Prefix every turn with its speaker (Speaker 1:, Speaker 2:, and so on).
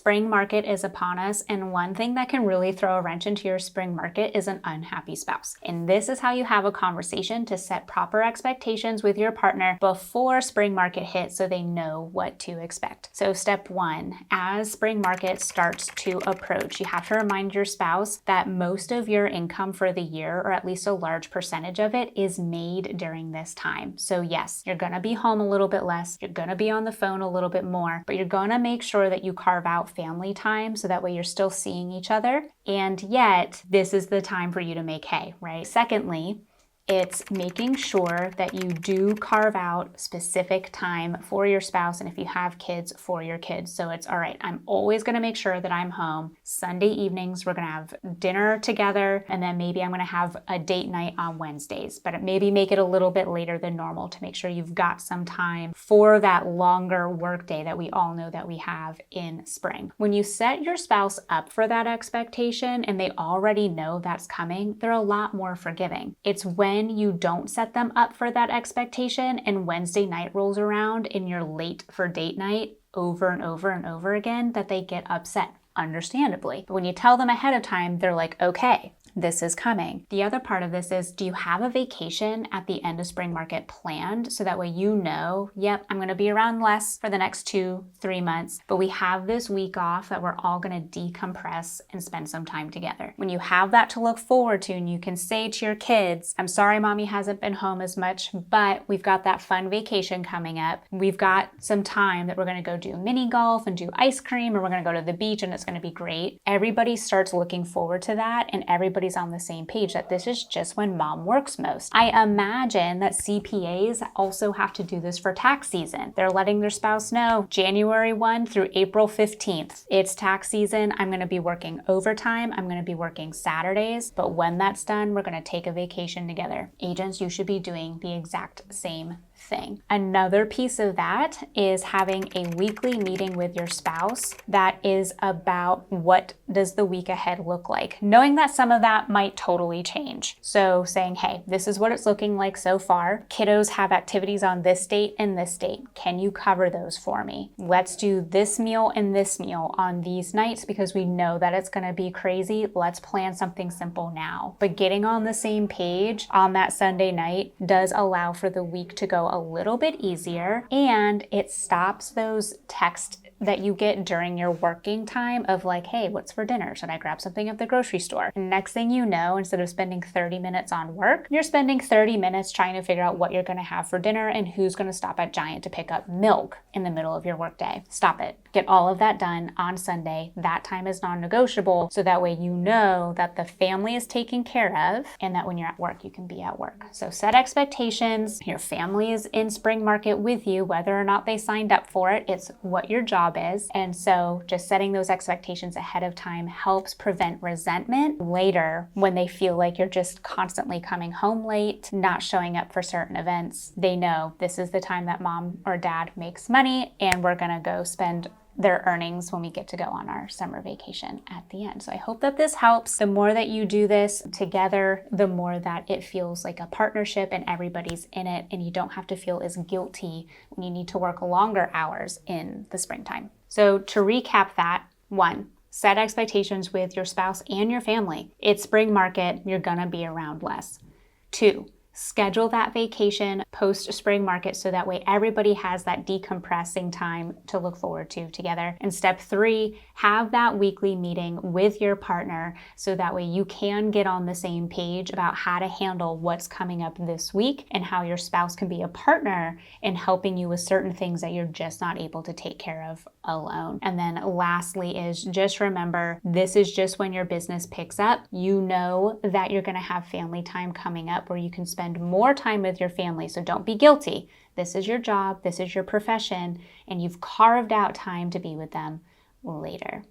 Speaker 1: Spring market is upon us, and one thing that can really throw a wrench into your spring market is an unhappy spouse. And this is how you have a conversation to set proper expectations with your partner before spring market hits so they know what to expect. So step one, as spring market starts to approach, you have to remind your spouse that most of your income for the year, or at least a large percentage of it, is made during this time. So yes, you're gonna be home a little bit less, you're gonna be on the phone a little bit more, but you're gonna make sure that you carve out family time so that way you're still seeing each other. And yet, this is the time for you to make hay, right? Secondly, it's making sure that you do carve out specific time for your spouse, and if you have kids, for your kids. So it's all right, I'm always gonna make sure that I'm home. Sunday evenings, we're gonna have dinner together, and then maybe I'm gonna have a date night on Wednesdays, but maybe make it a little bit later than normal to make sure you've got some time for that longer work day that we all know that we have in spring. When you set your spouse up for that expectation and they already know that's coming, they're a lot more forgiving. It's when you don't set them up for that expectation and Wednesday night rolls around and you're late for date night over and over and over again that they get upset, understandably. But when you tell them ahead of time, they're like, okay, this is coming. The other part of this is, do you have a vacation at the end of spring market planned? So that way you know, yep, I'm gonna be around less for the next 2-3 months, but we have this week off that we're all gonna decompress and spend some time together. When you have that to look forward to and you can say to your kids, I'm sorry mommy hasn't been home as much, but we've got that fun vacation coming up. We've got some time that we're gonna go do mini golf and do ice cream, or we're gonna go to the beach and it's gonna be great. Everybody starts looking forward to that and everybody on the same page that this is just when mom works most. I imagine that CPAs also have to do this for tax season. They're letting their spouse know January 1 through April 15th. It's tax season. I'm going to be working overtime. I'm going to be working Saturdays. But when that's done, we're going to take a vacation together. Agents, you should be doing the exact same thing. Another piece of that is having a weekly meeting with your spouse that is about what does the week ahead look like, knowing that some of that might totally change. So saying, hey, this is what it's looking like so far. Kiddos have activities on this date and this date. Can you cover those for me? Let's do this meal and this meal on these nights because we know that it's going to be crazy. Let's plan something simple now. But getting on the same page on that Sunday night does allow for the week to go a little bit easier, and it stops those texts that you get during your working time of like, hey, what's for dinner? Should I grab something at the grocery store? And next thing you know, instead of spending 30 minutes on work, you're spending 30 minutes trying to figure out what you're going to have for dinner and who's going to stop at Giant to pick up milk in the middle of your workday. Stop it. Get all of that done on Sunday. That time is non-negotiable, so that way you know that the family is taken care of and that when you're at work, you can be at work. So set expectations. Your family is in spring market with you, whether or not they signed up for it. It's what your job is. And so just setting those expectations ahead of time helps prevent resentment later when they feel like you're just constantly coming home late, not showing up for certain events. They know this is the time that mom or dad makes money and we're gonna go spend their earnings when we get to go on our summer vacation at the end. So I hope that this helps. The more that you do this together, the more that it feels like a partnership and everybody's in it, and you don't have to feel as guilty when you need to work longer hours in the springtime. So to recap that, 1, set expectations with your spouse and your family. It's spring market, you're gonna be around less. 2, schedule that vacation post spring market so that way everybody has that decompressing time to look forward to together. And step 3, have that weekly meeting with your partner so that way you can get on the same page about how to handle what's coming up this week and how your spouse can be a partner in helping you with certain things that you're just not able to take care of alone. And then lastly is just remember, this is just when your business picks up. You know that you're going to have family time coming up where you can spend more time with your family. So don't be guilty. This is your job. This is your profession. And you've carved out time to be with them later.